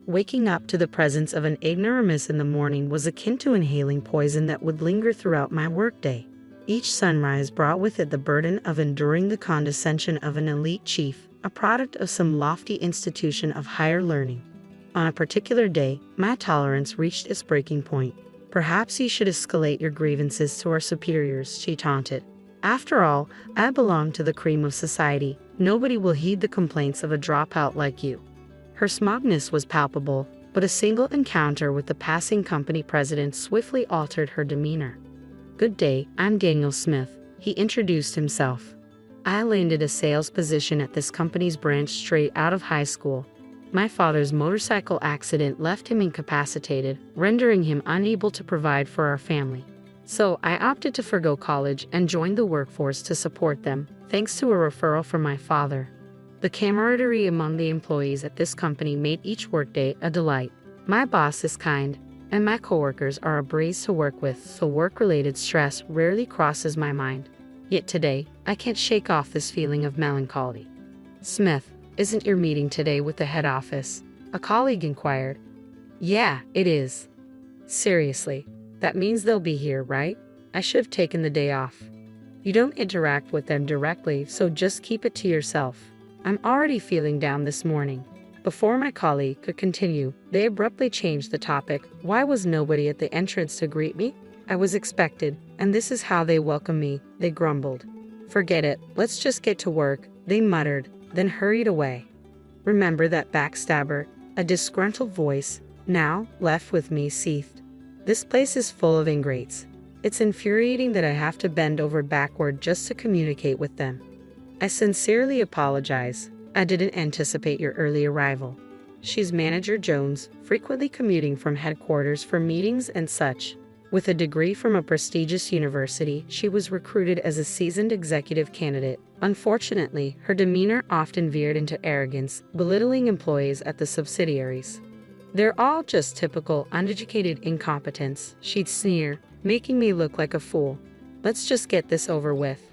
Waking up to the presence of an ignoramus in the morning was akin to inhaling poison that would linger throughout my workday. Each sunrise brought with it the burden of enduring the condescension of an elite chief, a product of some lofty institution of higher learning. On a particular day, my tolerance reached its breaking point. "Perhaps you should escalate your grievances to our superiors," she taunted. "After all, I belong to the cream of society. Nobody will heed the complaints of a dropout like you." Her smugness was palpable, but a single encounter with the passing company president swiftly altered her demeanor. "Good day, I'm Daniel Smith," he introduced himself. "I landed a sales position at this company's branch straight out of high school. My father's motorcycle accident left him incapacitated, rendering him unable to provide for our family. So I opted to forgo college and joined the workforce to support them, thanks to a referral from my father." The camaraderie among the employees at this company made each workday a delight. "My boss is kind, and my coworkers are a breeze to work with, so work-related stress rarely crosses my mind. Yet today, I can't shake off this feeling of melancholy." "Smith, isn't your meeting today with the head office?" a colleague inquired. "Yeah, it is." "Seriously, that means they'll be here, right? I should have taken the day off." "You don't interact with them directly, so just keep it to yourself. I'm already feeling down this morning." Before my colleague could continue, they abruptly changed the topic. "Why was nobody at the entrance to greet me? I was expected, and this is how they welcome me," they grumbled. "Forget it, let's just get to work," they muttered, then hurried away. "Remember that backstabber?" a disgruntled voice, now left with me, seethed. "This place is full of ingrates. It's infuriating that I have to bend over backward just to communicate with them. I sincerely apologize. I didn't anticipate your early arrival." She's Manager Jones, frequently commuting from headquarters for meetings and such. With a degree from a prestigious university, she was recruited as a seasoned executive candidate. Unfortunately, her demeanor often veered into arrogance, belittling employees at the subsidiaries. "They're all just typical uneducated incompetents," she'd sneer, making me look like a fool. "Let's just get this over with.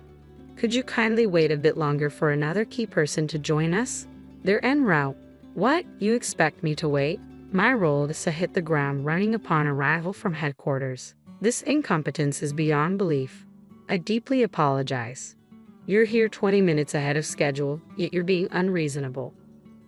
Could you kindly wait a bit longer for another key person to join us? They're en route." "What? You expect me to wait?" My role is to hit the ground running upon arrival from headquarters. This incompetence is beyond belief. I deeply apologize. You're here 20 minutes ahead of schedule, yet you're being unreasonable.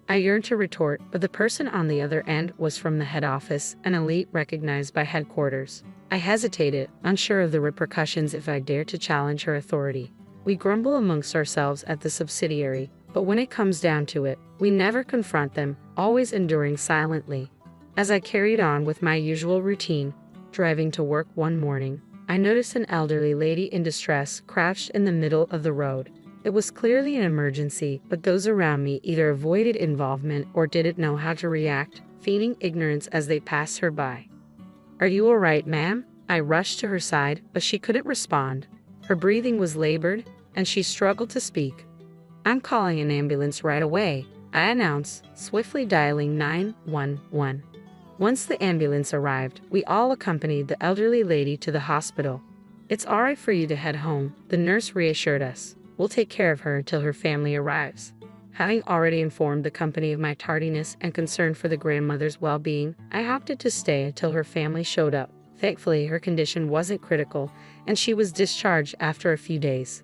I yearned to retort, but the person on the other end was from the head office, an elite recognized by headquarters. I hesitated, unsure of the repercussions if I dared to challenge her authority. We grumble amongst ourselves at the subsidiary, but when it comes down to it, we never confront them, always enduring silently. As I carried on with my usual routine, driving to work one morning, I noticed an elderly lady in distress crouched in the middle of the road. It was clearly an emergency, but those around me either avoided involvement or didn't know how to react, feigning ignorance as they passed her by. "Are you all right, ma'am?" I rushed to her side, but she couldn't respond. Her breathing was labored, and she struggled to speak. "I'm calling an ambulance right away," I announced, swiftly dialing 911. Once the ambulance arrived, we all accompanied the elderly lady to the hospital. "It's all right for you to head home," the nurse reassured us. "We'll take care of her until her family arrives." Having already informed the company of my tardiness and concern for the grandmother's well-being, I opted to stay until her family showed up. Thankfully, her condition wasn't critical, and she was discharged after a few days.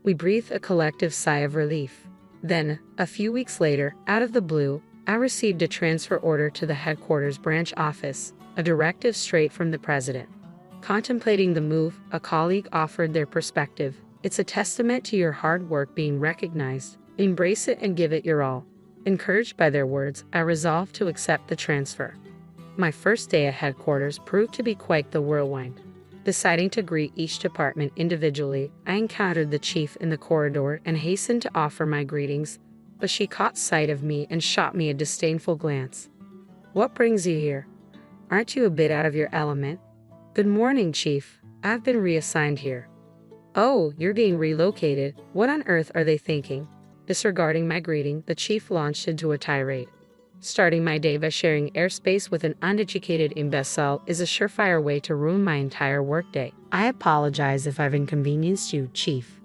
We breathed a collective sigh of relief. Then, a few weeks later, out of the blue, I received a transfer order to the headquarters branch office, a directive straight from the president. Contemplating the move, a colleague offered their perspective. "It's a testament to your hard work being recognized. Embrace it and give it your all." Encouraged by their words, I resolved to accept the transfer. My first day at headquarters proved to be quite the whirlwind. Deciding to greet each department individually, I encountered the chief in the corridor and hastened to offer my greetings, but she caught sight of me and shot me a disdainful glance. "What brings you here? Aren't you a bit out of your element?" "Good morning, Chief. I've been reassigned here." "Oh, you're being relocated. What on earth are they thinking?" Disregarding my greeting, the chief launched into a tirade. "Starting my day by sharing airspace with an uneducated imbecile is a surefire way to ruin my entire workday. I apologize if I've inconvenienced you, Chief.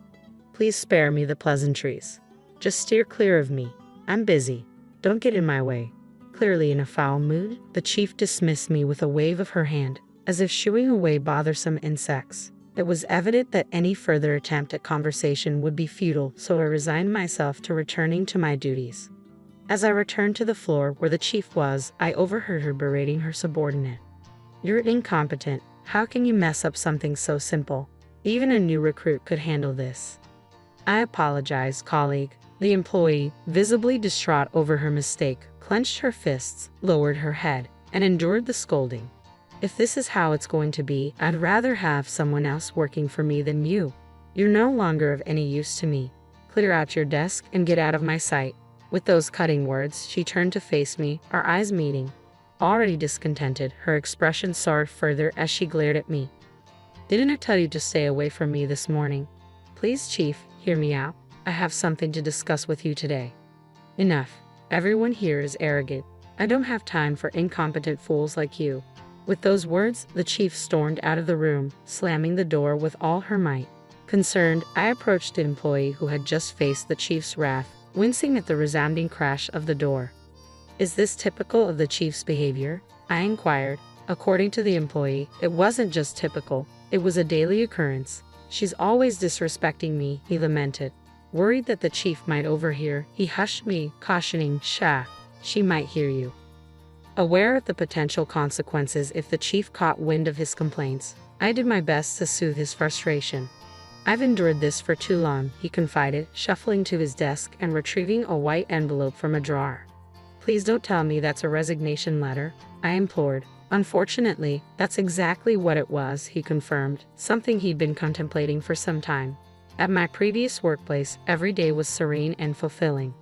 Please spare me the pleasantries. Just steer clear of me. I'm busy. Don't get in my way." Clearly in a foul mood, the chief dismissed me with a wave of her hand, as if shooing away bothersome insects. It was evident that any further attempt at conversation would be futile, so I resigned myself to returning to my duties. As I returned to the floor where the chief was, I overheard her berating her subordinate. "You're incompetent. How can you mess up something so simple? Even a new recruit could handle this." "I apologize, colleague." The employee, visibly distraught over her mistake, clenched her fists, lowered her head, and endured the scolding. "If this is how it's going to be, I'd rather have someone else working for me than you. You're no longer of any use to me. Clear out your desk and get out of my sight." With those cutting words, she turned to face me, our eyes meeting. Already discontented, her expression soared further as she glared at me. "Didn't I tell you to stay away from me this morning? Please, Chief, hear me out. I have something to discuss with you today." "Enough. Everyone here is arrogant. I don't have time for incompetent fools like you." With those words, the chief stormed out of the room, slamming the door with all her might. Concerned, I approached the employee who had just faced the chief's wrath, wincing at the resounding crash of the door. "Is this typical of the chief's behavior?" I inquired. According to the employee, it wasn't just typical, it was a daily occurrence. "She's always disrespecting me," he lamented. Worried that the chief might overhear, he hushed me, cautioning, "Shh, she might hear you." Aware of the potential consequences if the chief caught wind of his complaints, I did my best to soothe his frustration. "I've endured this for too long," he confided, shuffling to his desk and retrieving a white envelope from a drawer. "Please don't tell me that's a resignation letter," I implored. "Unfortunately, that's exactly what it was," he confirmed, something he'd been contemplating for some time. "At my previous workplace, every day was serene and fulfilling.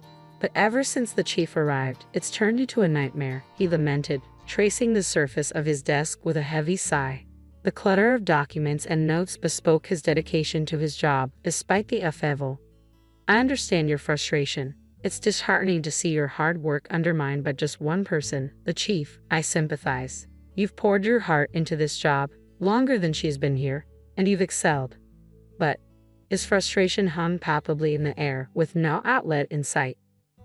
But ever since the chief arrived, it's turned into a nightmare," he lamented, tracing the surface of his desk with a heavy sigh. The clutter of documents and notes bespoke his dedication to his job, despite the upheaval. "I understand your frustration. It's disheartening to see your hard work undermined by just one person, the chief. I sympathize. You've poured your heart into this job, longer than she's been here, and you've excelled." But his frustration hung palpably in the air, with no outlet in sight.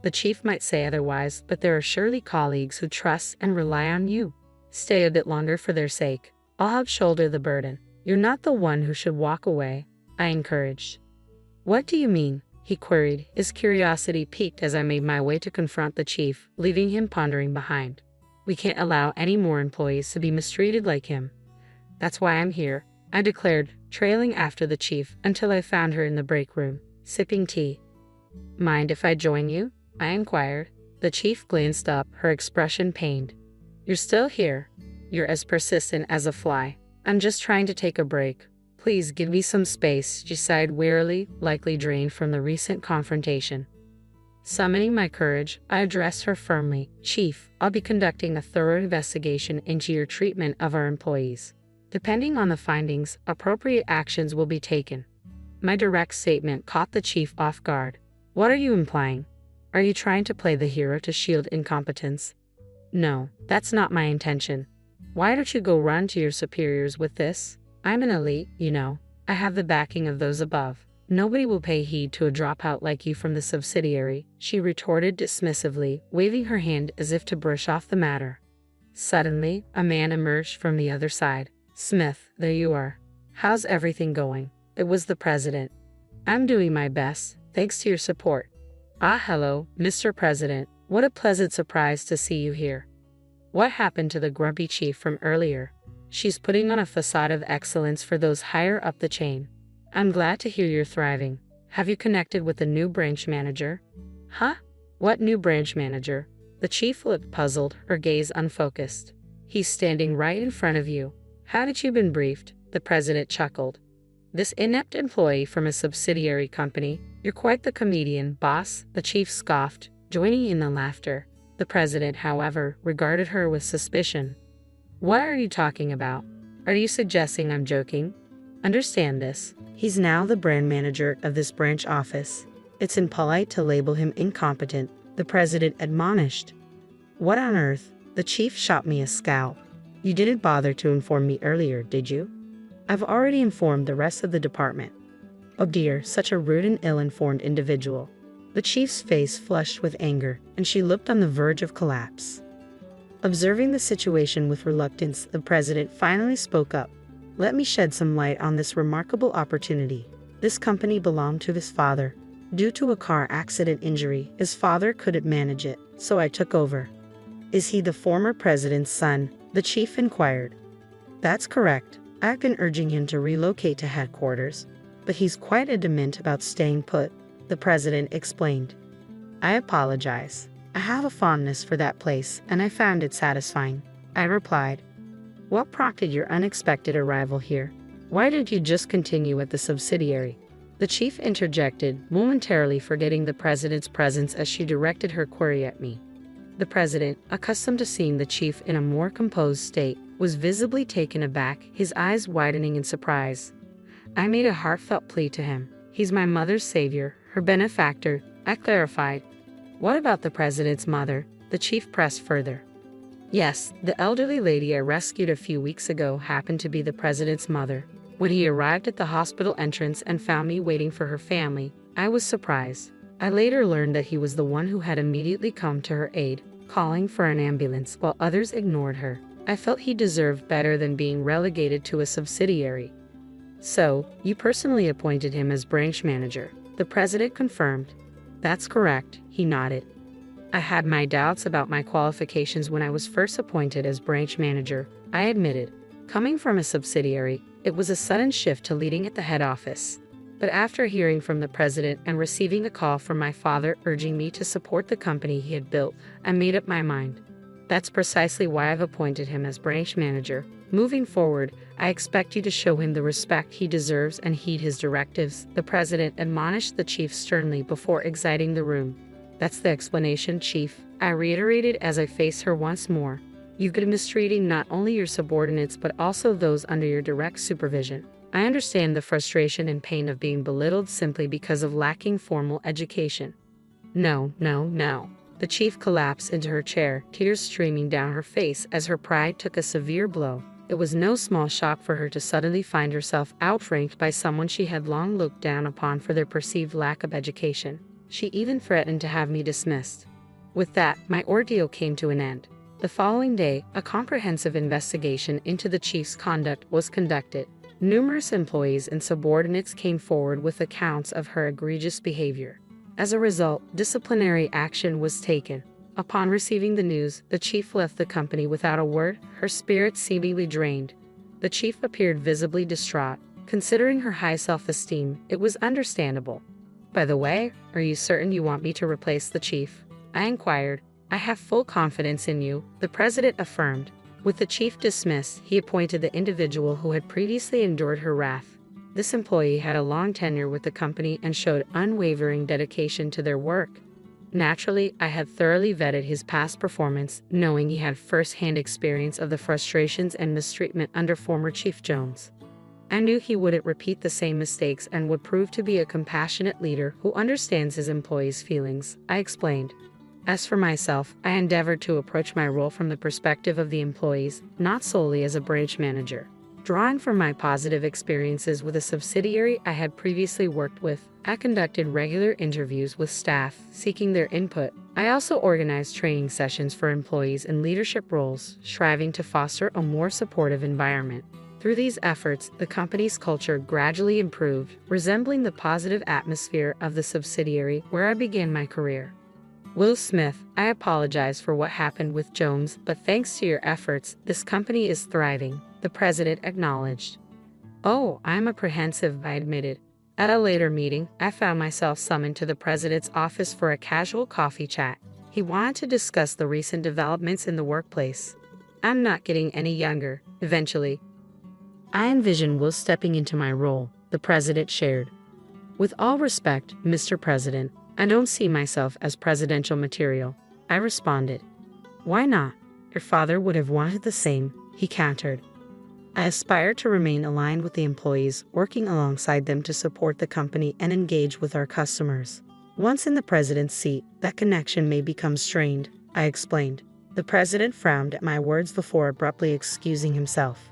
"The chief might say otherwise, but there are surely colleagues who trust and rely on you. Stay a bit longer for their sake. I'll help shoulder the burden. You're not the one who should walk away," I encouraged. "What do you mean?" he queried, his curiosity piqued as I made my way to confront the chief, leaving him pondering behind. "We can't allow any more employees to be mistreated like him. That's why I'm here," I declared, trailing after the chief until I found her in the break room, sipping tea. "Mind if I join you?" I inquired. The chief glanced up, her expression pained. "You're still here? You're as persistent as a fly." "I'm just trying to take a break. Please give me some space," she sighed wearily, likely drained from the recent confrontation. Summoning my courage, I addressed her firmly. "Chief, I'll be conducting a thorough investigation into your treatment of our employees. Depending on the findings, appropriate actions will be taken." My direct statement caught the chief off guard. "What are you implying? Are you trying to play the hero to shield incompetence?" "No, that's not my intention. Why don't you go run to your superiors with this? I'm an elite, you know. I have the backing of those above. Nobody will pay heed to a dropout like you from the subsidiary," she retorted dismissively, waving her hand as if to brush off the matter. Suddenly, a man emerged from the other side. "Smith, there you are. How's everything going?" It was the president. "I'm doing my best, thanks to your support." "Ah, hello, Mr. President. What a pleasant surprise to see you here. What happened to the grumpy chief from earlier? She's putting on a facade of excellence for those higher up the chain. I'm glad to hear you're thriving. Have you connected with the new branch manager?" "Huh? What new branch manager?" The chief looked puzzled, her gaze unfocused. "He's standing right in front of you. Hadn't you been briefed?" The president chuckled. "This inept employee from a subsidiary company. You're quite the comedian, boss," the chief scoffed, joining in the laughter. The president, however, regarded her with suspicion. "What are you talking about? Are you suggesting I'm joking? Understand this. He's now the brand manager of this branch office. It's impolite to label him incompetent," the president admonished. "What on earth?" The chief shot me a scowl. "You didn't bother to inform me earlier, did you?" "I've already informed the rest of the department." "Oh dear, such a rude and ill-informed individual." The chief's face flushed with anger, and she looked on the verge of collapse. Observing the situation with reluctance, the president finally spoke up. Let me shed some light on this remarkable opportunity. This company belonged to his father. Due to a car accident injury, his father couldn't manage it, so I took over. Is he the former president's son? The chief inquired. That's correct. I've been urging him to relocate to headquarters, but he's quite adamant about staying put, the president explained. I apologize. I have a fondness for that place, and I found it satisfying, I replied. What prompted your unexpected arrival here? Why did you just continue at the subsidiary? The chief interjected, momentarily forgetting the president's presence as she directed her query at me. The president, accustomed to seeing the chief in a more composed state, was visibly taken aback, his eyes widening in surprise. I made a heartfelt plea to him. He's my mother's savior, her benefactor, I clarified. What about the president's mother? The chief pressed further. Yes, the elderly lady I rescued a few weeks ago happened to be the president's mother. When he arrived at the hospital entrance and found me waiting for her family, I was surprised. I later learned that he was the one who had immediately come to her aid, calling for an ambulance while others ignored her. I felt he deserved better than being relegated to a subsidiary. So, you personally appointed him as branch manager, the president confirmed. That's correct, he nodded. I had my doubts about my qualifications when I was first appointed as branch manager, I admitted. Coming from a subsidiary, it was a sudden shift to leading at the head office. But after hearing from the president and receiving a call from my father urging me to support the company he had built, I made up my mind. That's precisely why I've appointed him as branch manager. Moving forward, I expect you to show him the respect he deserves and heed his directives, the president admonished the chief sternly before exiting the room. That's the explanation, chief, I reiterated as I faced her once more. You've been mistreating not only your subordinates but also those under your direct supervision. I understand the frustration and pain of being belittled simply because of lacking formal education. No. The chief collapsed into her chair, tears streaming down her face as her pride took a severe blow. It was no small shock for her to suddenly find herself outranked by someone she had long looked down upon for their perceived lack of education. She even threatened to have me dismissed. With that, my ordeal came to an end. The following day, a comprehensive investigation into the chief's conduct was conducted. Numerous employees and subordinates came forward with accounts of her egregious behavior. As a result, disciplinary action was taken. Upon receiving the news, the chief left the company without a word, her spirits seemingly drained. The chief appeared visibly distraught. Considering her high self-esteem, it was understandable. By the way, are you certain you want me to replace the chief? I inquired. I have full confidence in you, the president affirmed. With the chief dismissed, he appointed the individual who had previously endured her wrath. This employee had a long tenure with the company and showed unwavering dedication to their work. Naturally, I had thoroughly vetted his past performance, knowing he had first-hand experience of the frustrations and mistreatment under former Chief Jones. I knew he wouldn't repeat the same mistakes and would prove to be a compassionate leader who understands his employees' feelings, I explained. As for myself, I endeavored to approach my role from the perspective of the employees, not solely as a branch manager. Drawing from my positive experiences with a subsidiary I had previously worked with, I conducted regular interviews with staff, seeking their input. I also organized training sessions for employees in leadership roles, striving to foster a more supportive environment. Through these efforts, the company's culture gradually improved, resembling the positive atmosphere of the subsidiary where I began my career. Will Smith, I apologize for what happened with Jones, but thanks to your efforts, this company is thriving, the president acknowledged. Oh, I'm apprehensive, I admitted. At a later meeting, I found myself summoned to the president's office for a casual coffee chat. He wanted to discuss the recent developments in the workplace. I'm not getting any younger, eventually. I envision Will stepping into my role, the president shared. With all respect, Mr. President, I don't see myself as presidential material, I responded. Why not? Your father would have wanted the same, he countered. I aspire to remain aligned with the employees, working alongside them to support the company and engage with our customers. Once in the president's seat, that connection may become strained, I explained. The president frowned at my words before abruptly excusing himself.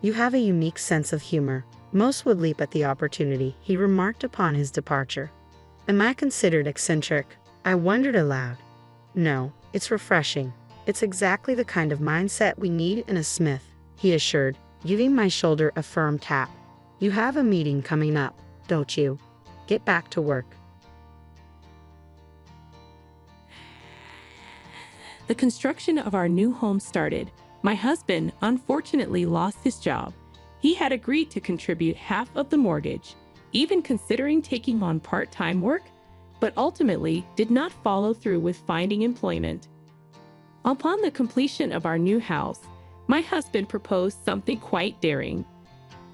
You have a unique sense of humor. Most would leap at the opportunity, he remarked upon his departure. Am I considered eccentric? I wondered aloud. No, it's refreshing. It's exactly the kind of mindset we need in a smith, he assured, giving my shoulder a firm tap. You have a meeting coming up, don't you? Get back to work. The construction of our new home started. My husband unfortunately lost his job. He had agreed to contribute half of the mortgage, even considering taking on part-time work, but ultimately did not follow through with finding employment. Upon the completion of our new house, my husband proposed something quite daring.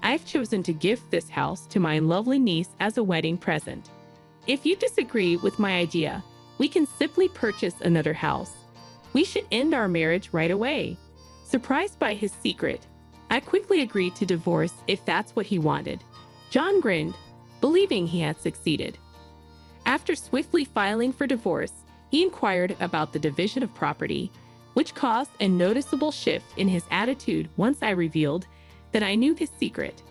I've chosen to gift this house to my lovely niece as a wedding present. If you disagree with my idea, we can simply purchase another house. We should end our marriage right away. Surprised by his secret, I quickly agreed to divorce if that's what he wanted. John grinned, believing he had succeeded. After swiftly filing for divorce, he inquired about the division of property, which caused a noticeable shift in his attitude once I revealed that I knew his secret.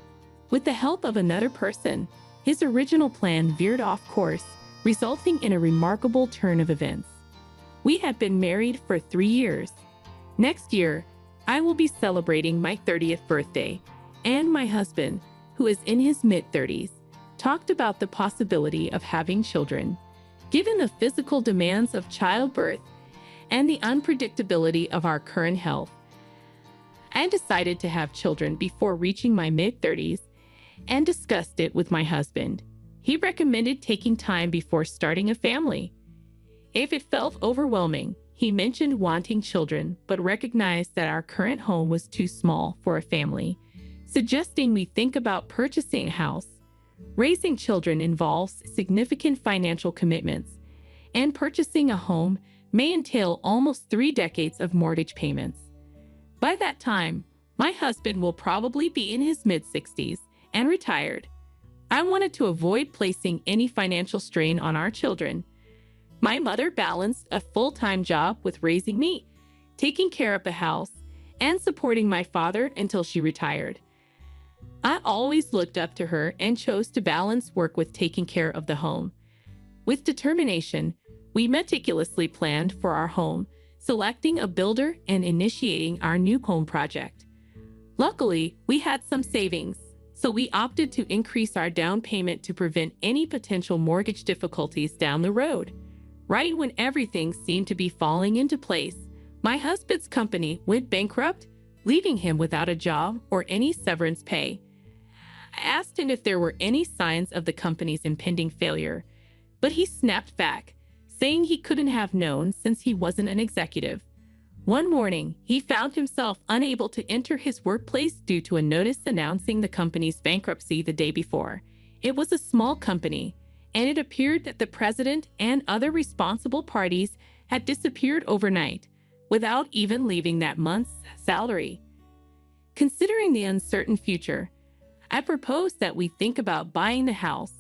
With the help of another person, his original plan veered off course, resulting in a remarkable turn of events. We had been married for 3 years. Next year, I will be celebrating my 30th birthday, and my husband, who is in his mid-30s, talked about the possibility of having children. Given the physical demands of childbirth and the unpredictability of our current health, I decided to have children before reaching my mid-30s and discussed it with my husband. He recommended taking time before starting a family. If it felt overwhelming, he mentioned wanting children, but recognized that our current home was too small for a family, suggesting we think about purchasing a house. Raising children involves significant financial commitments, and purchasing a home may entail almost 3 decades of mortgage payments. By that time, my husband will probably be in his mid-60s and retired. I wanted to avoid placing any financial strain on our children. My mother balanced a full-time job with raising me, taking care of the house, and supporting my father until she retired. I always looked up to her and chose to balance work with taking care of the home. With determination, we meticulously planned for our home, selecting a builder and initiating our new home project. Luckily, we had some savings, so we opted to increase our down payment to prevent any potential mortgage difficulties down the road. Right when everything seemed to be falling into place, my husband's company went bankrupt, leaving him without a job or any severance pay. I asked him if there were any signs of the company's impending failure, but he snapped back, saying he couldn't have known since he wasn't an executive. One morning, he found himself unable to enter his workplace due to a notice announcing the company's bankruptcy the day before. It was a small company, and it appeared that the president and other responsible parties had disappeared overnight, without even leaving that month's salary. Considering the uncertain future, I proposed that we think about buying the house,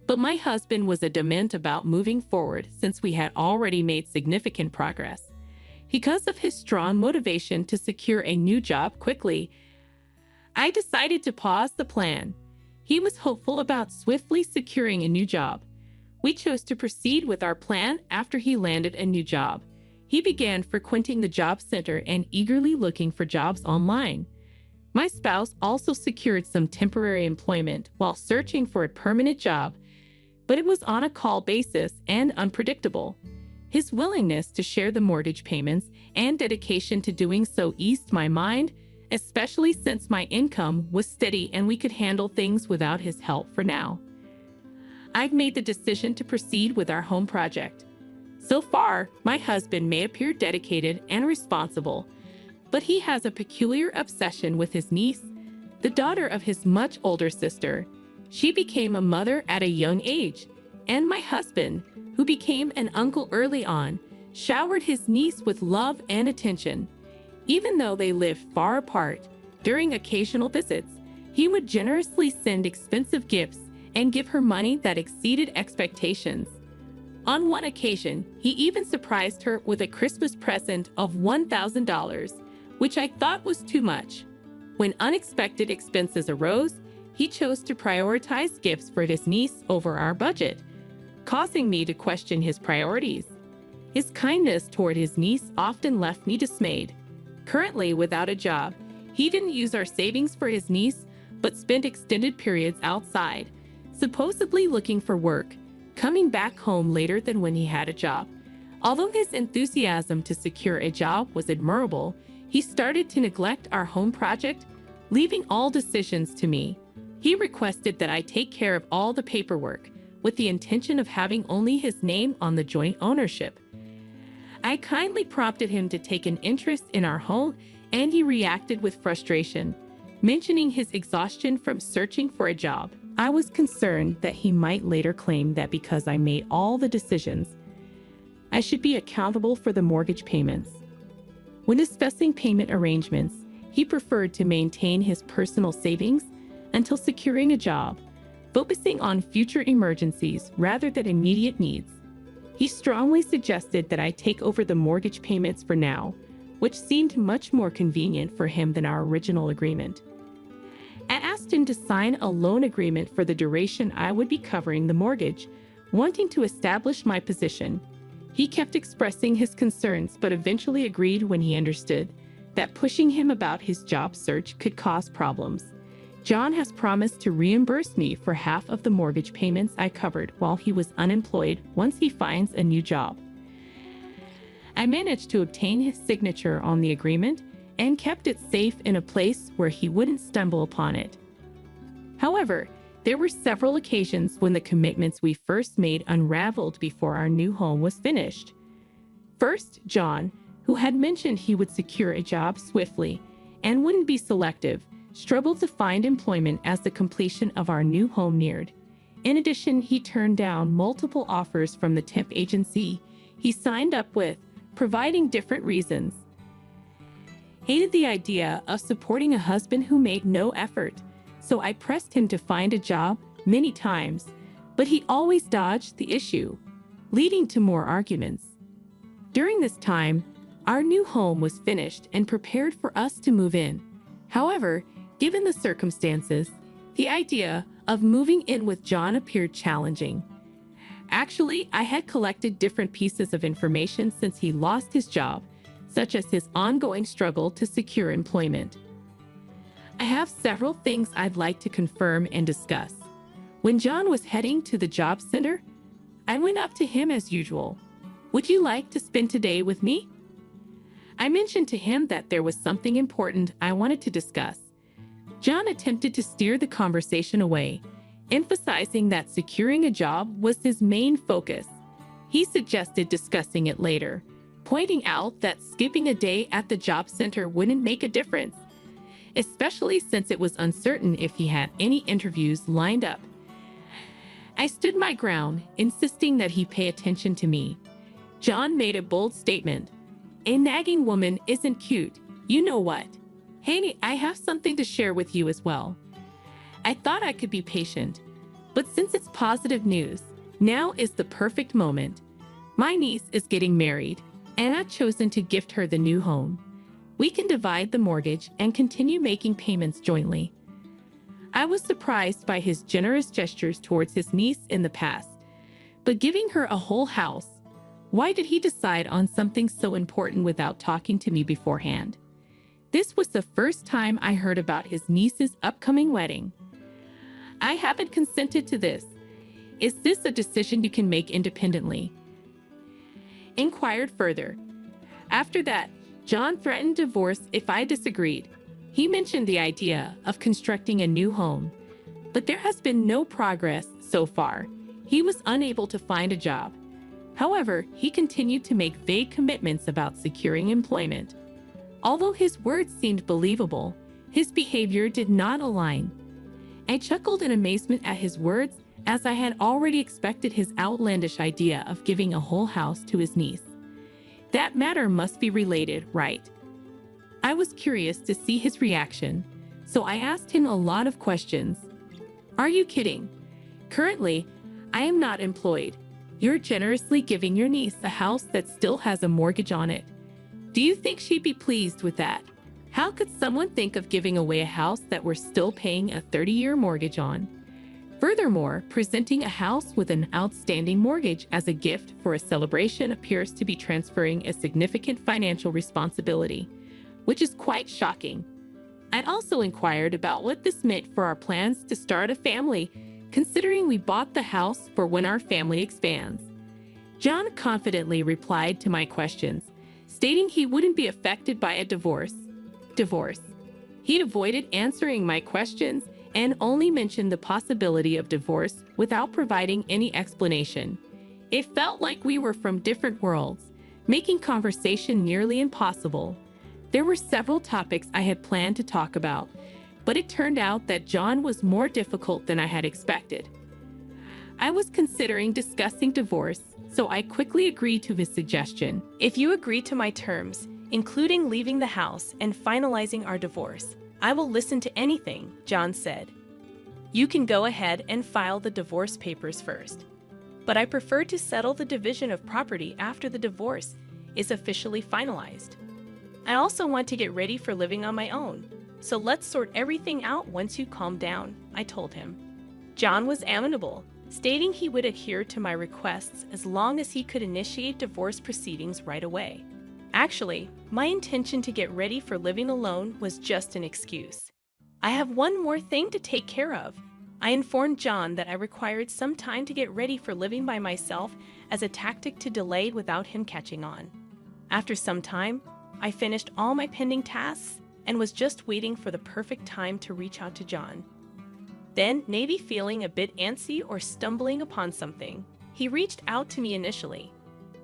but my husband was adamant about moving forward since we had already made significant progress. Because of his strong motivation to secure a new job quickly, I decided to pause the plan. He was hopeful about swiftly securing a new job. We chose to proceed with our plan after he landed a new job. He began frequenting the job center and eagerly looking for jobs online. My spouse also secured some temporary employment while searching for a permanent job, but it was on a call basis and unpredictable. His willingness to share the mortgage payments and dedication to doing so eased my mind, especially since my income was steady and we could handle things without his help for now. I've made the decision to proceed with our home project. So far, my husband may appear dedicated and responsible, but he has a peculiar obsession with his niece, the daughter of his much older sister. She became a mother at a young age, and my husband, who became an uncle early on, showered his niece with love and attention. Even though they lived far apart, during occasional visits, he would generously send expensive gifts and give her money that exceeded expectations. On one occasion, he even surprised her with a Christmas present of $1,000, which I thought was too much. When unexpected expenses arose, he chose to prioritize gifts for his niece over our budget, causing me to question his priorities. His kindness toward his niece often left me dismayed. Currently without a job, he didn't use our savings for his niece, but spent extended periods outside, supposedly looking for work, coming back home later than when he had a job. Although his enthusiasm to secure a job was admirable, he started to neglect our home project, leaving all decisions to me. He requested that I take care of all the paperwork, with the intention of having only his name on the joint ownership. I kindly prompted him to take an interest in our home, and he reacted with frustration, mentioning his exhaustion from searching for a job. I was concerned that he might later claim that because I made all the decisions, I should be accountable for the mortgage payments. When discussing payment arrangements, he preferred to maintain his personal savings until securing a job, focusing on future emergencies rather than immediate needs. He strongly suggested that I take over the mortgage payments for now, which seemed much more convenient for him than our original agreement. I asked him to sign a loan agreement for the duration I would be covering the mortgage, wanting to establish my position. He kept expressing his concerns, but eventually agreed when he understood that pushing him about his job search could cause problems. John has promised to reimburse me for half of the mortgage payments I covered while he was unemployed once he finds a new job. I managed to obtain his signature on the agreement and kept it safe in a place where he wouldn't stumble upon it. However, there were several occasions when the commitments we first made unraveled before our new home was finished. First, John, who had mentioned he would secure a job swiftly and wouldn't be selective, struggled to find employment as the completion of our new home neared. In addition, he turned down multiple offers from the temp agency he signed up with, providing different reasons. Hated the idea of supporting a husband who made no effort, so I pressed him to find a job many times, but he always dodged the issue, leading to more arguments. During this time, our new home was finished and prepared for us to move in. However, given the circumstances, the idea of moving in with John appeared challenging. Actually, I had collected different pieces of information since he lost his job, such as his ongoing struggle to secure employment. I have several things I'd like to confirm and discuss. When John was heading to the job center, I went up to him as usual. "Would you like to spend today with me?" I mentioned to him that there was something important I wanted to discuss. John attempted to steer the conversation away, emphasizing that securing a job was his main focus. He suggested discussing it later, pointing out that skipping a day at the job center wouldn't make a difference, especially since it was uncertain if he had any interviews lined up. I stood my ground, insisting that he pay attention to me. John made a bold statement. "A nagging woman isn't cute. You know what? Hey, I have something to share with you as well." I thought I could be patient, but since it's positive news, now is the perfect moment. My niece is getting married, and I've chosen to gift her the new home. We can divide the mortgage and continue making payments jointly. I was surprised by his generous gestures towards his niece in the past, but giving her a whole house, why did he decide on something so important without talking to me beforehand? This was the first time I heard about his niece's upcoming wedding. I haven't consented to this. Is this a decision you can make independently? Inquired further. After that, John threatened divorce if I disagreed. He mentioned the idea of constructing a new home, but there has been no progress so far. He was unable to find a job. However, he continued to make vague commitments about securing employment. Although his words seemed believable, his behavior did not align. I chuckled in amazement at his words, as I had already expected his outlandish idea of giving a whole house to his niece. That matter must be related, right? I was curious to see his reaction, so I asked him a lot of questions. "Are you kidding? Currently, I am not employed. You're generously giving your niece a house that still has a mortgage on it. Do you think she'd be pleased with that? How could someone think of giving away a house that we're still paying a 30-year mortgage on?" Furthermore, presenting a house with an outstanding mortgage as a gift for a celebration appears to be transferring a significant financial responsibility, which is quite shocking. I'd also inquired about what this meant for our plans to start a family, considering we bought the house for when our family expands. John confidently replied to my questions, stating he wouldn't be affected by a divorce. He'd avoided answering my questions and only mentioned the possibility of divorce without providing any explanation. It felt like we were from different worlds, making conversation nearly impossible. There were several topics I had planned to talk about, but it turned out that John was more difficult than I had expected. I was considering discussing divorce, so I quickly agreed to his suggestion. If you agree to my terms, including leaving the house and finalizing our divorce, I will listen to anything, John said. You can go ahead and file the divorce papers first, but I prefer to settle the division of property after the divorce is officially finalized. I also want to get ready for living on my own, so let's sort everything out once you calm down, I told him. John was amenable, stating he would adhere to my requests as long as he could initiate divorce proceedings right away. Actually, my intention to get ready for living alone was just an excuse. I have one more thing to take care of. I informed John that I required some time to get ready for living by myself as a tactic to delay without him catching on. After some time, I finished all my pending tasks and was just waiting for the perfect time to reach out to John. Then, maybe feeling a bit antsy or stumbling upon something, he reached out to me initially.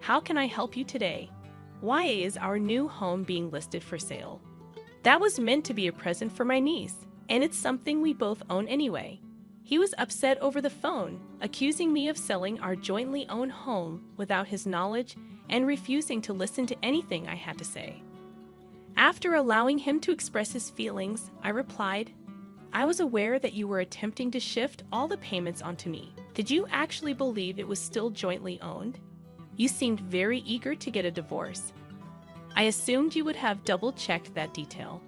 How can I help you today? Why is our new home being listed for sale? That was meant to be a present for my niece, and it's something we both own anyway. He was upset over the phone, accusing me of selling our jointly owned home without his knowledge and refusing to listen to anything I had to say. After allowing him to express his feelings, I replied, I was aware that you were attempting to shift all the payments onto me. Did you actually believe it was still jointly owned? You seemed very eager to get a divorce. I assumed you would have double-checked that detail.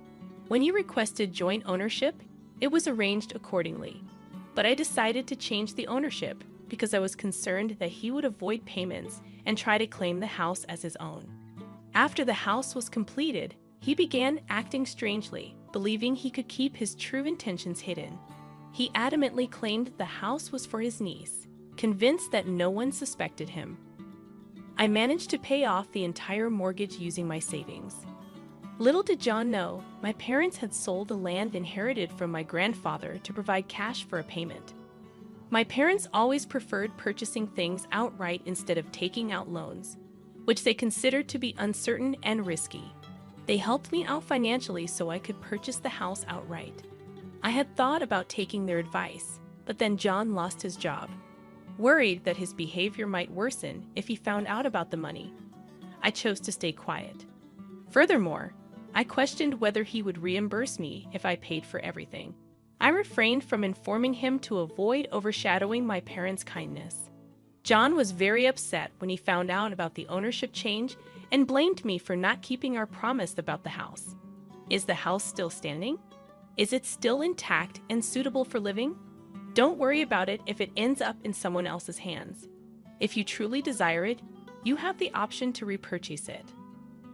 When you requested joint ownership, it was arranged accordingly. But I decided to change the ownership because I was concerned that he would avoid payments and try to claim the house as his own. After the house was completed, he began acting strangely, believing he could keep his true intentions hidden. He adamantly claimed the house was for his niece, convinced that no one suspected him. I managed to pay off the entire mortgage using my savings. Little did John know, my parents had sold the land inherited from my grandfather to provide cash for a payment. My parents always preferred purchasing things outright instead of taking out loans, which they considered to be uncertain and risky. They helped me out financially so I could purchase the house outright. I had thought about taking their advice, but then John lost his job. Worried that his behavior might worsen if he found out about the money, I chose to stay quiet. Furthermore, I questioned whether he would reimburse me if I paid for everything. I refrained from informing him to avoid overshadowing my parents' kindness. John was very upset when he found out about the ownership change and blamed me for not keeping our promise about the house. Is the house still standing? Is it still intact and suitable for living? Don't worry about it if it ends up in someone else's hands. If you truly desire it, you have the option to repurchase it.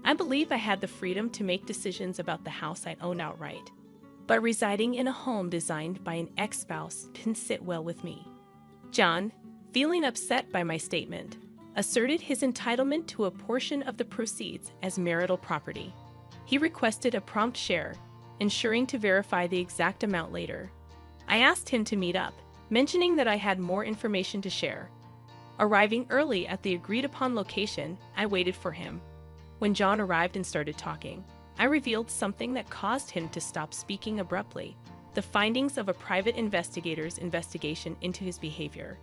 I believe I had the freedom to make decisions about the house I owned outright, but residing in a home designed by an ex-spouse didn't sit well with me. John, feeling upset by my statement, asserted his entitlement to a portion of the proceeds as marital property. He requested a prompt share, ensuring to verify the exact amount later. I asked him to meet up, mentioning that I had more information to share. Arriving early at the agreed-upon location, I waited for him. When John arrived and started talking, I revealed something that caused him to stop speaking abruptly, the findings of a private investigator's investigation into his behavior.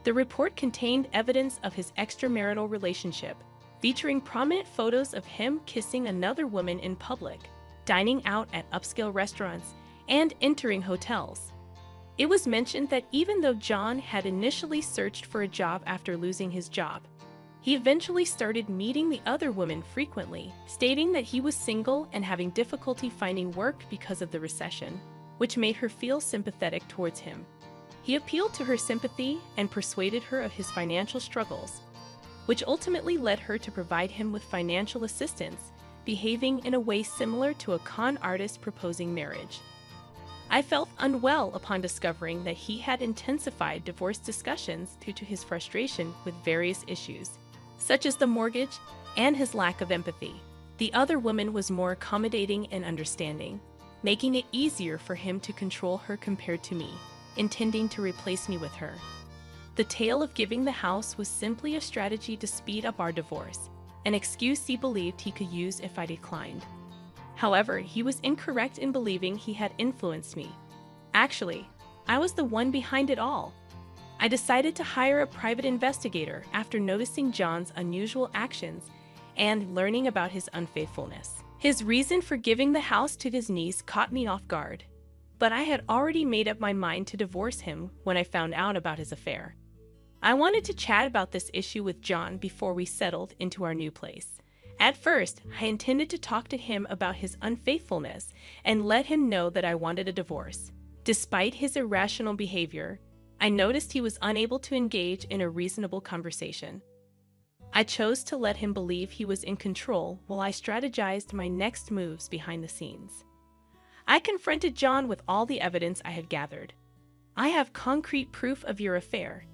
The report contained evidence of his extramarital relationship, featuring prominent photos of him kissing another woman in public, dining out at upscale restaurants, and entering hotels. It was mentioned that even though John had initially searched for a job after losing his job, he eventually started meeting the other women frequently, stating that he was single and having difficulty finding work because of the recession, which made her feel sympathetic towards him. He appealed to her sympathy and persuaded her of his financial struggles, which ultimately led her to provide him with financial assistance, behaving in a way similar to a con artist proposing marriage. I felt unwell upon discovering that he had intensified divorce discussions due to his frustration with various issues, such as the mortgage and his lack of empathy. The other woman was more accommodating and understanding, making it easier for him to control her compared to me, intending to replace me with her. The tale of giving the house was simply a strategy to speed up our divorce, an excuse he believed he could use if I declined. However, he was incorrect in believing he had influenced me. Actually, I was the one behind it all. I decided to hire a private investigator after noticing John's unusual actions and learning about his unfaithfulness. His reason for giving the house to his niece caught me off guard, but I had already made up my mind to divorce him when I found out about his affair. I wanted to chat about this issue with John before we settled into our new place. At first, I intended to talk to him about his unfaithfulness and let him know that I wanted a divorce. Despite his irrational behavior, I noticed he was unable to engage in a reasonable conversation. I chose to let him believe he was in control while I strategized my next moves behind the scenes. I confronted John with all the evidence I had gathered. I have concrete proof of your affair.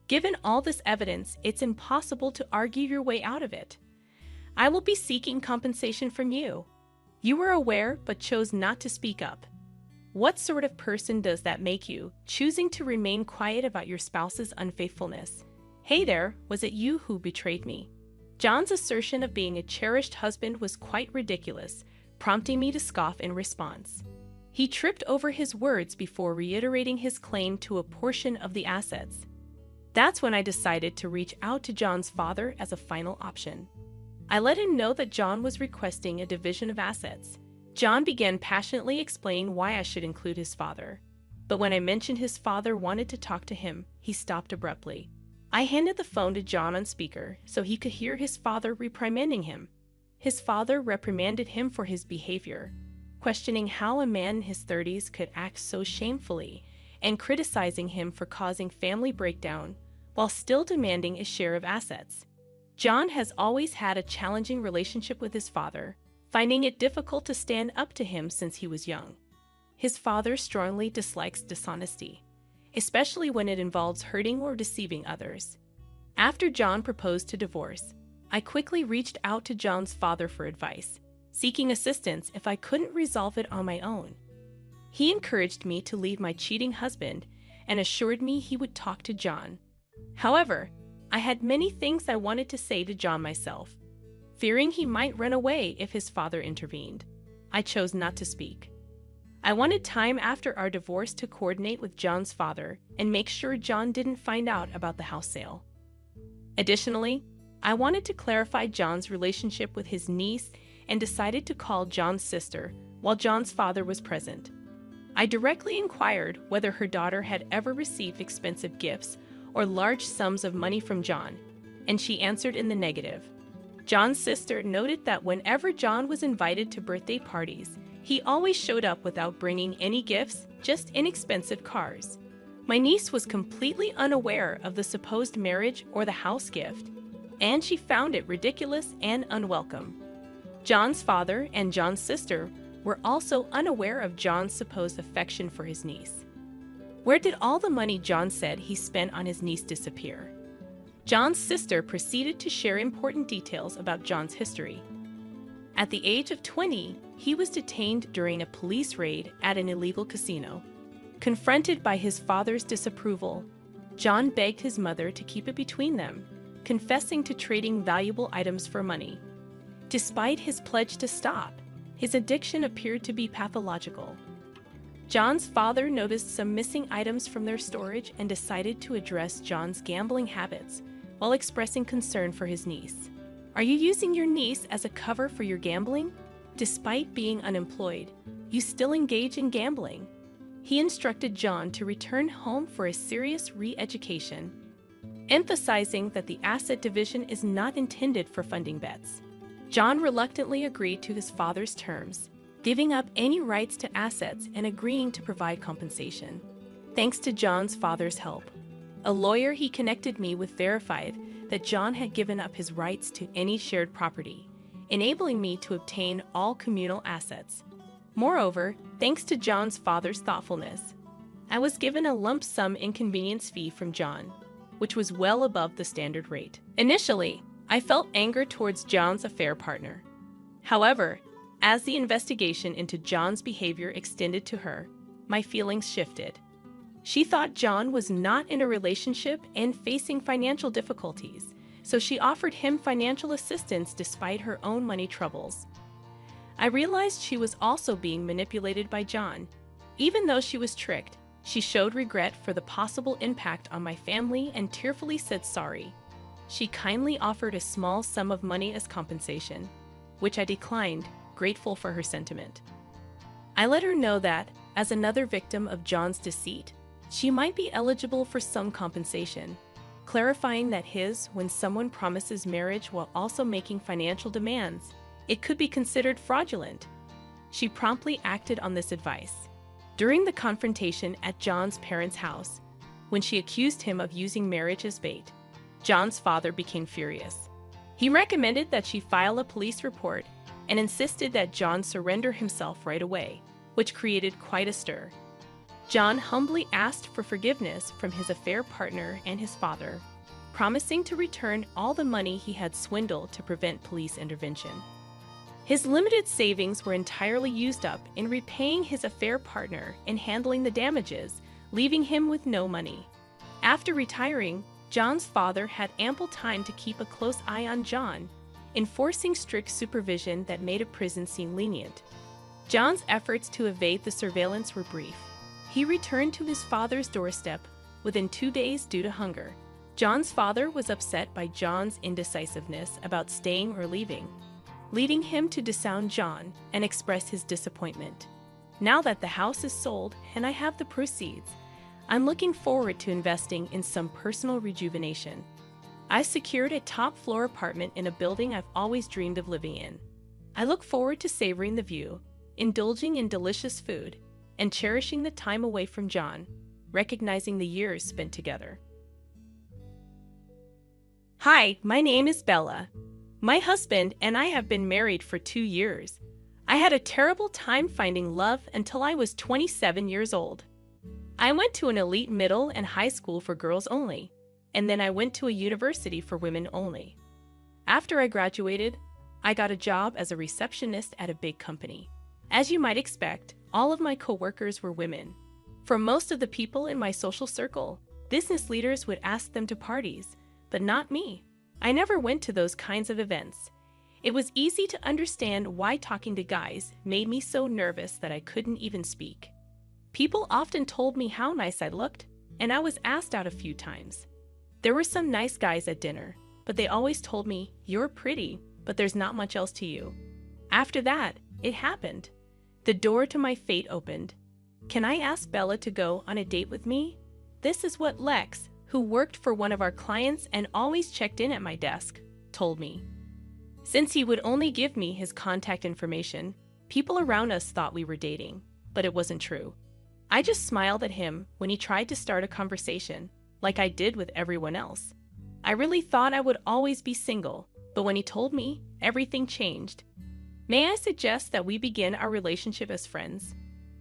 Given all this evidence, it's impossible to argue your way out of it. I will be seeking compensation from you. You were aware but chose not to speak up. What sort of person does that make you, choosing to remain quiet about your spouse's unfaithfulness? Hey there, was it you who betrayed me? John's assertion of being a cherished husband was quite ridiculous, prompting me to scoff in response. He tripped over his words before reiterating his claim to a portion of the assets. That's when I decided to reach out to John's father as a final option. I let him know that John was requesting a division of assets. John began passionately explaining why I should include his father. But when I mentioned his father wanted to talk to him, he stopped abruptly. I handed the phone to John on speaker so he could hear his father reprimanding him. His father reprimanded him for his behavior, questioning how a man in his 30s could act so shamefully, and criticizing him for causing family breakdown while still demanding a share of assets. John has always had a challenging relationship with his father, finding it difficult to stand up to him since he was young. His father strongly dislikes dishonesty, especially when it involves hurting or deceiving others. After John proposed to divorce, I quickly reached out to John's father for advice, seeking assistance if I couldn't resolve it on my own. He encouraged me to leave my cheating husband and assured me he would talk to John. However, I had many things I wanted to say to John myself, fearing he might run away if his father intervened. I chose not to speak. I wanted time after our divorce to coordinate with John's father and make sure John didn't find out about the house sale. Additionally, I wanted to clarify John's relationship with his niece and decided to call John's sister while John's father was present. I directly inquired whether her daughter had ever received expensive gifts or large sums of money from John, and she answered in the negative. John's sister noted that whenever John was invited to birthday parties, he always showed up without bringing any gifts, just inexpensive cars. My niece was completely unaware of the supposed marriage or the house gift, and she found it ridiculous and unwelcome. John's father and John's sister were also unaware of John's supposed affection for his niece. Where did all the money John said he spent on his niece disappear? John's sister proceeded to share important details about John's history. At the age of 20, he was detained during a police raid at an illegal casino. Confronted by his father's disapproval, John begged his mother to keep it between them, confessing to trading valuable items for money. Despite his pledge to stop, his addiction appeared to be pathological. John's father noticed some missing items from their storage and decided to address John's gambling habits while expressing concern for his niece. Are you using your niece as a cover for your gambling? Despite being unemployed, you still engage in gambling. He instructed John to return home for a serious re-education, emphasizing that the asset division is not intended for funding bets. John reluctantly agreed to his father's terms, giving up any rights to assets and agreeing to provide compensation. thanks to John's father's help. A lawyer he connected me with verified that John had given up his rights to any shared property, enabling me to obtain all communal assets. Moreover, thanks to John's father's thoughtfulness, I was given a lump sum inconvenience fee from John, which was well above the standard rate. Initially, I felt anger towards John's affair partner. However, as the investigation into John's behavior extended to her, my feelings shifted. She thought John was not in a relationship and facing financial difficulties, so she offered him financial assistance despite her own money troubles. I realized she was also being manipulated by John. Even though she was tricked, she showed regret for the possible impact on my family and tearfully said sorry. She kindly offered a small sum of money as compensation, which I declined, grateful for her sentiment. I let her know that, as another victim of John's deceit, she might be eligible for some compensation, clarifying that when someone promises marriage while also making financial demands, it could be considered fraudulent. She promptly acted on this advice. During the confrontation at John's parents' house, when she accused him of using marriage as bait, John's father became furious. He recommended that she file a police report and insisted that John surrender himself right away, which created quite a stir. John humbly asked for forgiveness from his affair partner and his father, promising to return all the money he had swindled to prevent police intervention. His limited savings were entirely used up in repaying his affair partner and handling the damages, leaving him with no money. After retiring, John's father had ample time to keep a close eye on John, enforcing strict supervision that made a prison seem lenient. John's efforts to evade the surveillance were brief. He returned to his father's doorstep within 2 days due to hunger. John's father was upset by John's indecisiveness about staying or leaving, leading him to disown John and express his disappointment. Now that the house is sold and I have the proceeds, I'm looking forward to investing in some personal rejuvenation. I secured a top-floor apartment in a building I've always dreamed of living in. I look forward to savoring the view, indulging in delicious food, and cherishing the time away from John, recognizing the years spent together. Hi, my name is Bella. My husband and I have been married for 2 years. I had a terrible time finding love until I was 27 years old. I went to an elite middle and high school for girls only, and then I went to a university for women only. After I graduated, I got a job as a receptionist at a big company. As you might expect, all of my coworkers were women. For most of the people in my social circle, business leaders would ask them to parties, but not me. I never went to those kinds of events. It was easy to understand why talking to guys made me so nervous that I couldn't even speak. People often told me how nice I looked, and I was asked out a few times. There were some nice guys at dinner, but they always told me, "You're pretty, but there's not much else to you." After that, it happened. The door to my fate opened. Can I ask Bella to go on a date with me? This is what Lex, who worked for one of our clients and always checked in at my desk, told me. Since he would only give me his contact information, people around us thought we were dating, but it wasn't true. I just smiled at him when he tried to start a conversation, like I did with everyone else. I really thought I would always be single, but when he told me, everything changed. May I suggest that we begin our relationship as friends?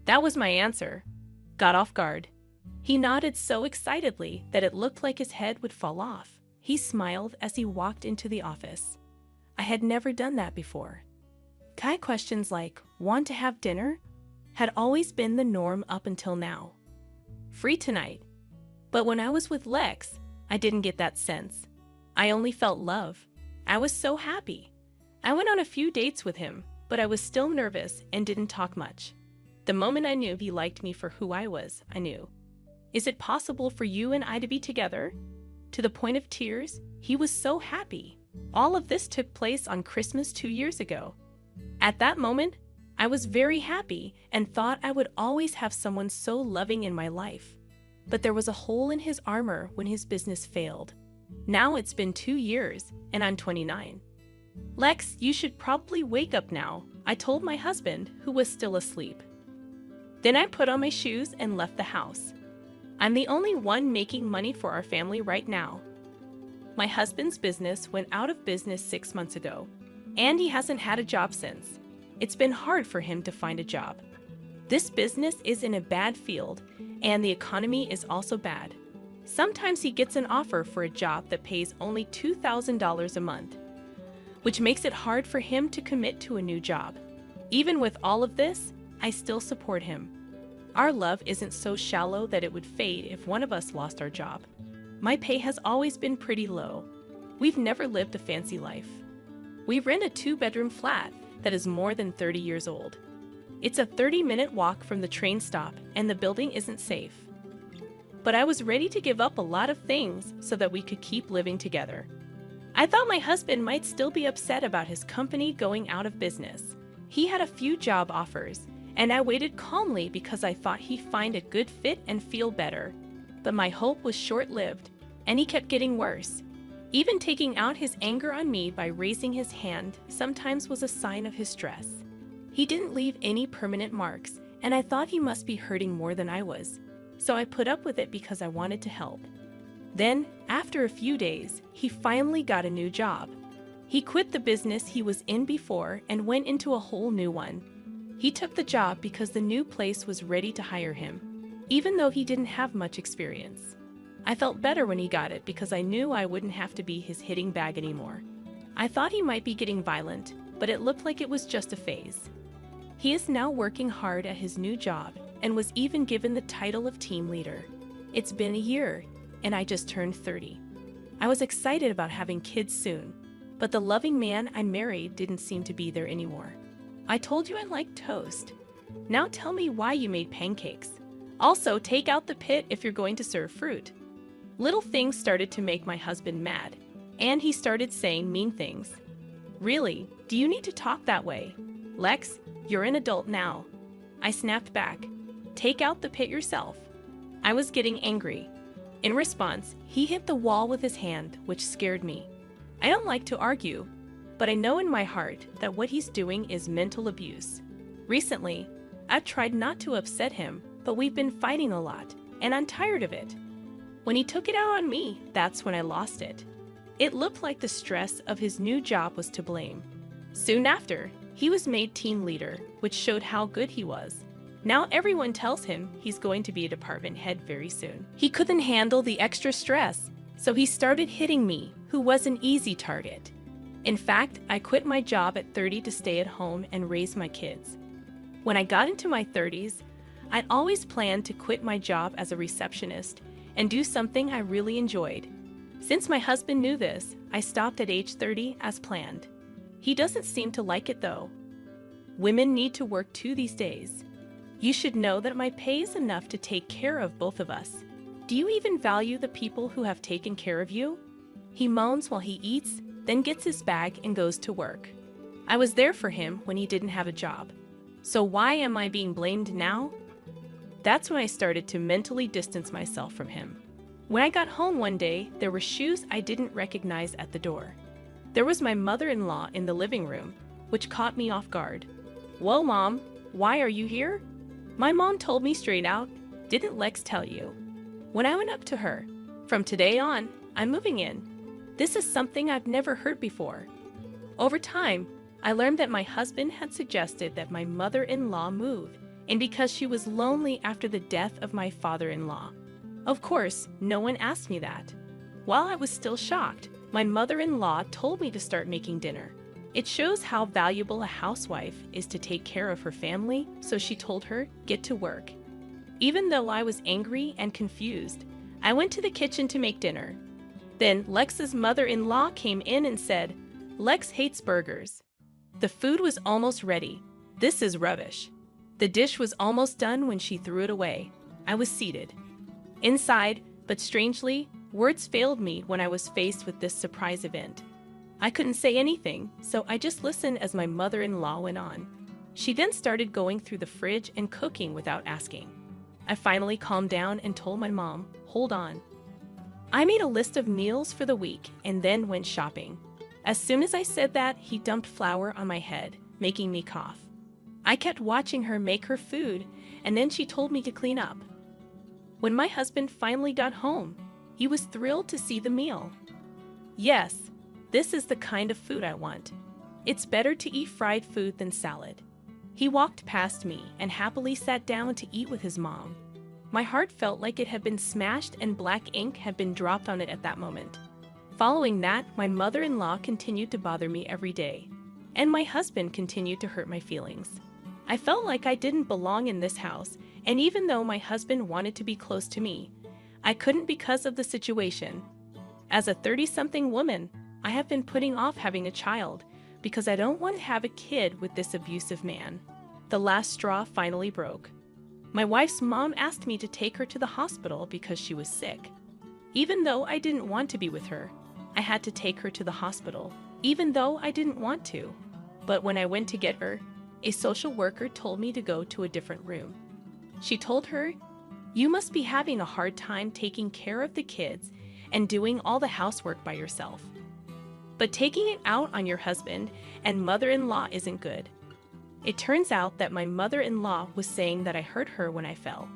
That was my answer. Got off guard. He nodded so excitedly that it looked like his head would fall off. He smiled as he walked into the office. I had never done that before. Guy questions like, "Want to have dinner?" had always been the norm up until now. Free tonight. But when I was with Lex, I didn't get that sense. I only felt love. I was so happy. I went on a few dates with him, but I was still nervous and didn't talk much. The moment I knew he liked me for who I was, I knew. Is it possible for you and I to be together? To the point of tears, he was so happy. All of this took place on Christmas 2 years ago. At that moment, I was very happy and thought I would always have someone so loving in my life. But there was a hole in his armor when his business failed. Now it's been 2 years, and I'm 29. "Lex, you should probably wake up now," I told my husband, who was still asleep. Then I put on my shoes and left the house. I'm the only one making money for our family right now. My husband's business went out of business 6 months ago, and he hasn't had a job since. It's been hard for him to find a job. This business is in a bad field, and the economy is also bad. Sometimes he gets an offer for a job that pays only $2,000 a month, which makes it hard for him to commit to a new job. Even with all of this, I still support him. Our love isn't so shallow that it would fade if one of us lost our job. My pay has always been pretty low. We've never lived a fancy life. We rent a 2-bedroom flat that is more than 30 years old. It's a 30-minute walk from the train stop, and the building isn't safe. But I was ready to give up a lot of things so that we could keep living together. I thought my husband might still be upset about his company going out of business. He had a few job offers, and I waited calmly because I thought he'd find a good fit and feel better. But my hope was short-lived, and he kept getting worse. Even taking out his anger on me by raising his hand sometimes was a sign of his stress. He didn't leave any permanent marks, and I thought he must be hurting more than I was. So I put up with it because I wanted to help. Then, after a few days, he finally got a new job. He quit the business he was in before and went into a whole new one. He took the job because the new place was ready to hire him, even though he didn't have much experience. I felt better when he got it because I knew I wouldn't have to be his hitting bag anymore. I thought he might be getting violent, but it looked like it was just a phase. He is now working hard at his new job and was even given the title of team leader. It's been a year, and I just turned 30. I was excited about having kids soon, but the loving man I married didn't seem to be there anymore. I told you I liked toast. Now tell me why you made pancakes. Also, take out the pit if you're going to serve fruit. Little things started to make my husband mad, and he started saying mean things. Really, do you need to talk that way? Lex, you're an adult now. I snapped back. Take out the pit yourself. I was getting angry. In response, he hit the wall with his hand, which scared me. I don't like to argue, but I know in my heart that what he's doing is mental abuse. Recently, I've tried not to upset him, but we've been fighting a lot, and I'm tired of it. When he took it out on me, that's when I lost it. It looked like the stress of his new job was to blame. Soon after, he was made team leader, which showed how good he was. Now everyone tells him he's going to be a department head very soon. He couldn't handle the extra stress, so he started hitting me, who was an easy target. In fact, I quit my job at 30 to stay at home and raise my kids. When I got into my 30s, I'd always planned to quit my job as a receptionist and do something I really enjoyed. Since my husband knew this, I stopped at age 30 as planned. He doesn't seem to like it though. Women need to work too these days. You should know that my pay is enough to take care of both of us. Do you even value the people who have taken care of you? He moans while he eats, then gets his bag and goes to work. I was there for him when he didn't have a job. So why am I being blamed now? That's when I started to mentally distance myself from him. When I got home one day, there were shoes I didn't recognize at the door. There was my mother-in-law in the living room, which caught me off guard. "Well, Mom, why are you here?" My mom told me straight out, "Didn't Lex tell you?" When I went up to her, "From today on, I'm moving in." This is something I've never heard before. Over time, I learned that my husband had suggested that my mother-in-law move, and because she was lonely after the death of my father-in-law. Of course, no one asked me that. While I was still shocked, my mother-in-law told me to start making dinner. It shows how valuable a housewife is to take care of her family, so she told her, "Get to work." Even though I was angry and confused, I went to the kitchen to make dinner. Then Lex's mother-in-law came in and said, "Lex hates burgers." The food was almost ready. This is rubbish. The dish was almost done when she threw it away. I was seated. Inside, but strangely, words failed me when I was faced with this surprise event. I couldn't say anything, so I just listened as my mother-in-law went on. She then started going through the fridge and cooking without asking. I finally calmed down and told my mom, "Hold on." I made a list of meals for the week and then went shopping. As soon as I said that, he dumped flour on my head, making me cough. I kept watching her make her food, and then she told me to clean up. When my husband finally got home, he was thrilled to see the meal. Yes, this is the kind of food I want. It's better to eat fried food than salad. He walked past me and happily sat down to eat with his mom. My heart felt like it had been smashed and black ink had been dropped on it at that moment. Following that, my mother-in-law continued to bother me every day, and my husband continued to hurt my feelings. I felt like I didn't belong in this house, and even though my husband wanted to be close to me, I couldn't because of the situation. As a 30-something woman, I have been putting off having a child because I don't want to have a kid with this abusive man. The last straw finally broke. My wife's mom asked me to take her to the hospital because she was sick. Even though I didn't want to be with her, I had to take her to the hospital, even though I didn't want to. But when I went to get her, a social worker told me to go to a different room. She told her, "You must be having a hard time taking care of the kids and doing all the housework by yourself. But taking it out on your husband and mother-in-law isn't good." It turns out that my mother-in-law was saying that I hurt her when I fell.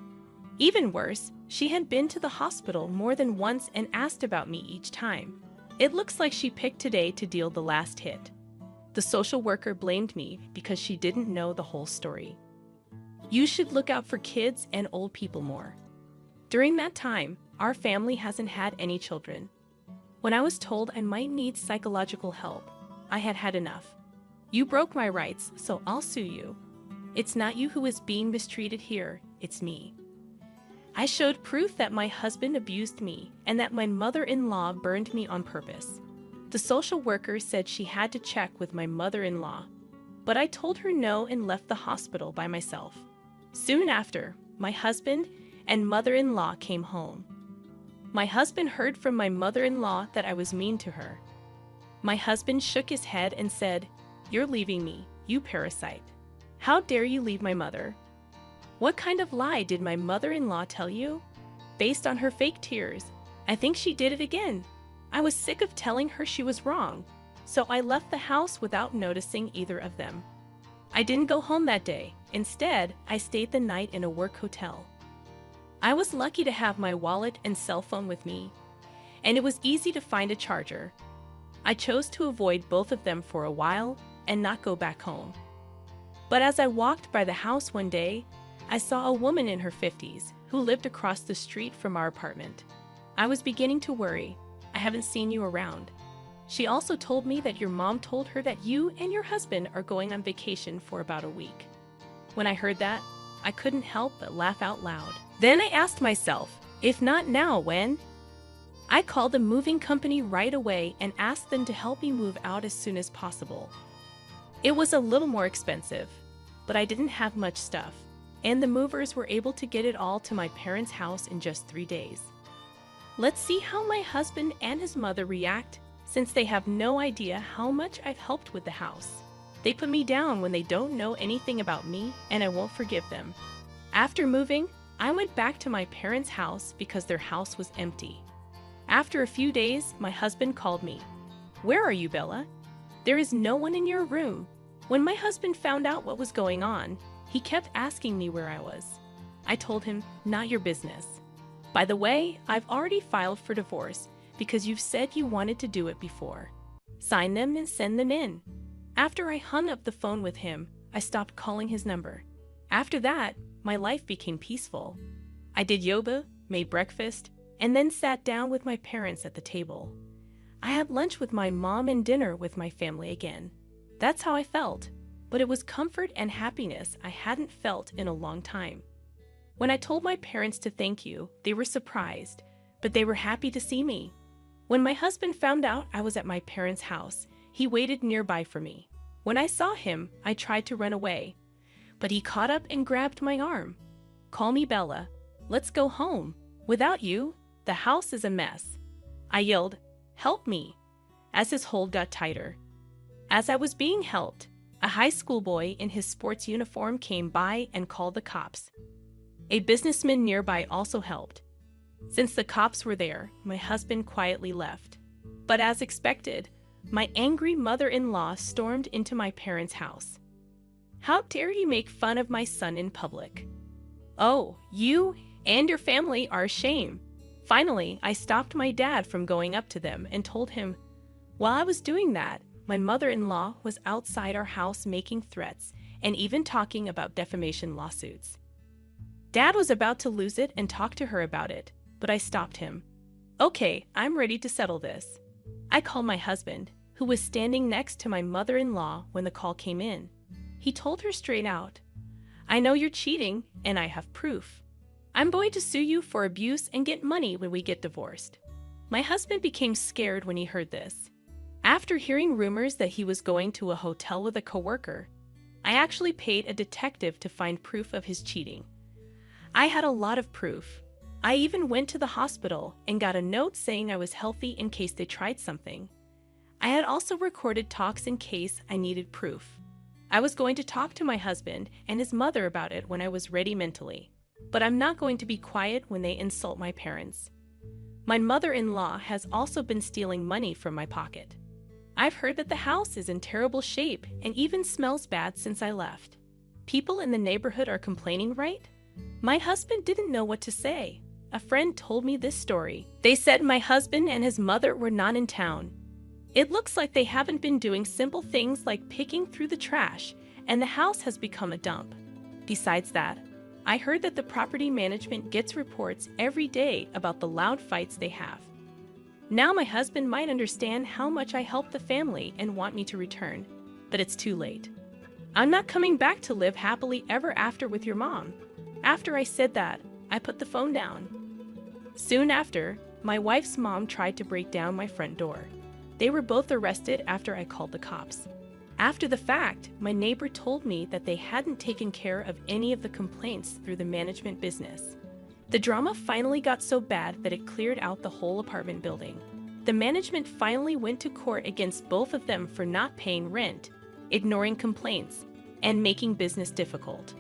Even worse, she had been to the hospital more than once and asked about me each time. It looks like she picked today to deal the last hit. The social worker blamed me because she didn't know the whole story. You should look out for kids and old people more. During that time, our family hasn't had any children. When I was told I might need psychological help, I had had enough. You broke my rights, so I'll sue you. It's not you who is being mistreated here, it's me. I showed proof that my husband abused me and that my mother-in-law burned me on purpose. The social worker said she had to check with my mother-in-law, but I told her no and left the hospital by myself. Soon after, my husband and mother-in-law came home. My husband heard from my mother-in-law that I was mean to her. My husband shook his head and said, "You're leaving me, you parasite. How dare you leave my mother? What kind of lie did my mother-in-law tell you?" Based on her fake tears, I think she did it again. I was sick of telling her she was wrong, so I left the house without noticing either of them. I didn't go home that day. Instead, I stayed the night in a work hotel. I was lucky to have my wallet and cell phone with me, and it was easy to find a charger. I chose to avoid both of them for a while and not go back home. But as I walked by the house one day, I saw a woman in her 50s who lived across the street from our apartment. I was beginning to worry. "I haven't seen you around." She also told me that your mom told her that you and your husband are going on vacation for about a week. When I heard that, I couldn't help but laugh out loud. Then I asked myself, if not now, when? I called the moving company right away and asked them to help me move out as soon as possible. It was a little more expensive, but I didn't have much stuff, and the movers were able to get it all to my parents' house in just 3 days. Let's see how my husband and his mother react, since they have no idea how much I've helped with the house. They put me down when they don't know anything about me, and I won't forgive them. After moving, I went back to my parents' house because their house was empty. After a few days, my husband called me. "Where are you, Bella? There is no one in your room." When my husband found out what was going on, he kept asking me where I was. I told him, "Not your business. By the way, I've already filed for divorce because you've said you wanted to do it before. Sign them and send them in." After I hung up the phone with him, I stopped calling his number. After that, my life became peaceful. I did yoga, made breakfast, and then sat down with my parents at the table. I had lunch with my mom and dinner with my family again. That's how I felt, but it was comfort and happiness I hadn't felt in a long time. When I told my parents to thank you, they were surprised, but they were happy to see me. When my husband found out I was at my parents' house, he waited nearby for me. When I saw him, I tried to run away, but he caught up and grabbed my arm. "Call me Bella. Let's go home. Without you, the house is a mess." I yelled, "Help me," as his hold got tighter. As I was being helped, a high school boy in his sports uniform came by and called the cops. A businessman nearby also helped. Since the cops were there, my husband quietly left. But as expected, my angry mother-in-law stormed into my parents' house. "How dare you make fun of my son in public? Oh, you and your family are a shame. Finally, I stopped my dad from going up to them and told him, while I was doing that, my mother-in-law was outside our house making threats and even talking about defamation lawsuits. Dad was about to lose it and talk to her about it, but I stopped him. Okay, I'm ready to settle this. I called my husband, who was standing next to my mother-in-law when the call came in. He told her straight out, I know you're cheating, and I have proof. I'm going to sue you for abuse and get money when we get divorced. My husband became scared when he heard this. After hearing rumors that he was going to a hotel with a coworker, I actually paid a detective to find proof of his cheating. I had a lot of proof. I even went to the hospital and got a note saying I was healthy in case they tried something. I had also recorded talks in case I needed proof. I was going to talk to my husband and his mother about it when I was ready mentally, but I'm not going to be quiet when they insult my parents. My mother-in-law has also been stealing money from my pocket. I've heard that the house is in terrible shape and even smells bad since I left. People in the neighborhood are complaining, right? My husband didn't know what to say. A friend told me this story. They said my husband and his mother were not in town. It looks like they haven't been doing simple things like picking through the trash, and the house has become a dump. Besides that, I heard that the property management gets reports every day about the loud fights they have. Now my husband might understand how much I help the family and want me to return, but it's too late. I'm not coming back to live happily ever after with your mom. After I said that, I put the phone down. Soon after, my wife's mom tried to break down my front door. They were both arrested after I called the cops. After the fact, my neighbor told me that they hadn't taken care of any of the complaints through the management business. The drama finally got so bad that it cleared out the whole apartment building. The management finally went to court against both of them for not paying rent, ignoring complaints, and making business difficult.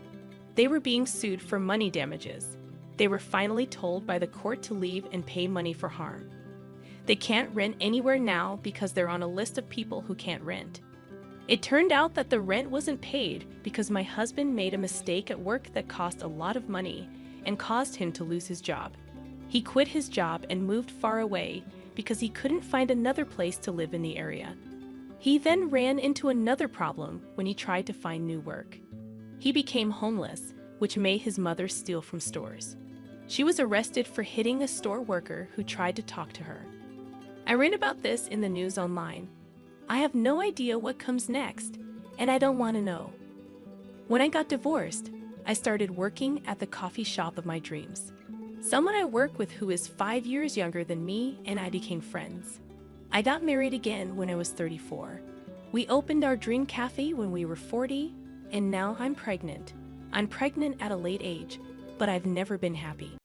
They were being sued for money damages. They were finally told by the court to leave and pay money for harm. They can't rent anywhere now because they're on a list of people who can't rent. It turned out that the rent wasn't paid because my husband made a mistake at work that cost a lot of money and caused him to lose his job. He quit his job and moved far away because he couldn't find another place to live in the area. He then ran into another problem when he tried to find new work. He became homeless, which made his mother steal from stores. She was arrested for hitting a store worker who tried to talk to her. I read about this in the news online. I have no idea what comes next, and I don't want to know. When I got divorced, I started working at the coffee shop of my dreams. Someone I work with who is 5 years younger than me and I became friends. I got married again when I was 34. We opened our dream cafe when we were 40, and now I'm pregnant. I'm pregnant at a late age, but I've never been happy.